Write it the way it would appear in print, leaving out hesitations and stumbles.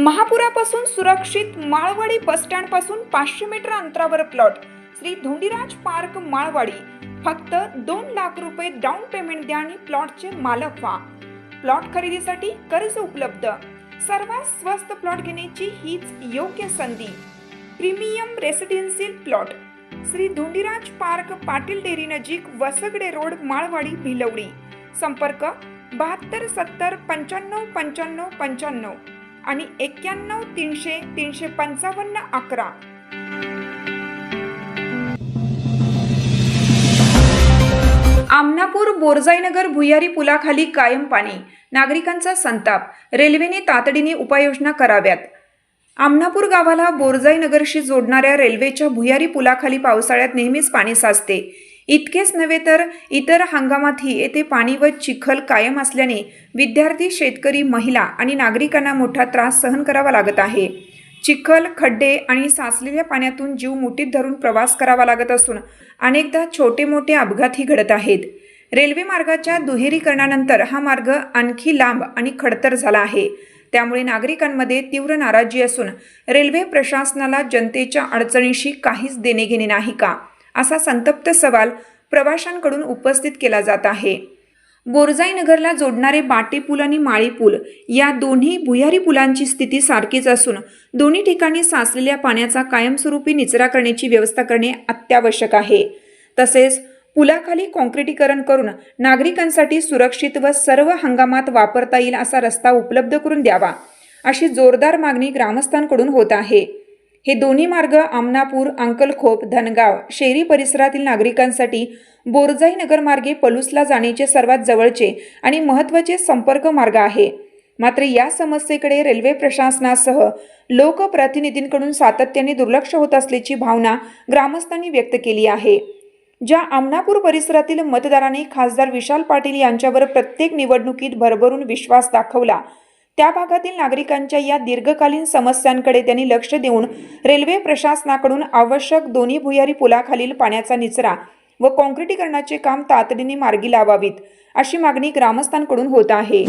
महापुरापासून सुरक्षित माळवाडी बसस्टँड पासून 500 मीटर अंतरावर प्लॉट श्री धोंडीराज पार्क माळवाडी। फक्त 2 लाख रुपये डाऊन पेमेंट द्या आणि प्लॉटचे मालक व्हा। प्लॉट खरेदीसाठी कर्ज उपलब्ध। सर्वात स्वस्त प्लॉट घेण्याची हीच योग्य संधी। Premium residential plot Shri Dhondiraj park, Patil dairy नजीक, वसगडे रोड, माळवाडी, भिलवडी। संपर्क 72 70 95 95 95 आणि 91 300 355 11। आमनापूर बोरजाईनगर भुयारी पुलाखाली कायम पाणी, नागरिकांचा संताप। रेल्वेने तातडीने उपाययोजना कराव्यात। आमनापूर गावाला बोरजाईनगरशी जोडणाऱ्या रेल्वेच्या भुयारी पुलाखाली पावसाळ्यात नेहमीच पाणी साचते। इतकेच नव्हे तर इतर हंगामातही येथे पाणी व चिखल कायम असल्याने विद्यार्थी, शेतकरी, महिला आणि नागरिकांना मोठा त्रास सहन करावा लागत आहे। चिखल, खड्डे आणि साचलेल्या पाण्यातून जीव मुठीत धरून प्रवास करावा लागत असून अनेकदा छोटे मोठे अपघातही घडत आहेत। रेल्वे मार्गाच्या दुहेरीकरणानंतर हा मार्ग आणखी लांब आणि खडतर झाला आहे। त्यामुळे नागरिकांमध्ये तीव्र नाराजी असून रेल्वे प्रशासनाला जनतेच्या अडचणीशी काहीच देणे घेणे नाही का, असा संतप्त सवाल प्रवाशांकडून उपस्थित केला जात आहे। बोरजाईनगरला जोडणारे बाटे पूल आणि माळी पूल या दोन्ही भुयारी पुलांची स्थिती सारखीच असून दोन्ही ठिकाणी साचलेल्या पाण्याचा कायमस्वरूपी निचरा करण्याची व्यवस्था करणे अत्यावश्यक आहे। तसेच पुलाखाली काँक्रिटीकरण करून नागरिकांसाठी सुरक्षित व सर्व हंगामात वापरता येईल असा रस्ता उपलब्ध करून द्यावा, अशी जोरदार मागणी ग्रामस्थांकडून होत आहे। हे दोन्ही मार्ग आमनापूर, अंकलखोप, धनगाव, शेरी परिसरातील नागरिकांसाठी बोरजाईनगर मार्गे पलूसला जाण्याचे सर्वात जवळचे आणि महत्त्वाचे संपर्क मार्ग आहे। मात्र या समस्येकडे रेल्वे प्रशासनासह लोकप्रतिनिधींकडून सातत्याने दुर्लक्ष होत असल्याची भावना ग्रामस्थांनी व्यक्त केली आहे। ज्या आमनापूर परिसरातील मतदारांनी खासदार विशाल पाटील यांच्यावर प्रत्येक निवडणुकीत भरभरून विश्वास दाखवला, त्या भागातील नागरिकांच्या या दीर्घकालीन समस्यांकडे त्यांनी लक्ष देऊन रेल्वे प्रशासनाकडून आवश्यक दोन्ही भुयारी पुलाखालील पाण्याचा निचरा व काँक्रिटीकरणाचे काम तातडीने मार्गी लावावीत, अशी मागणी ग्रामस्थांकडून होत आहे।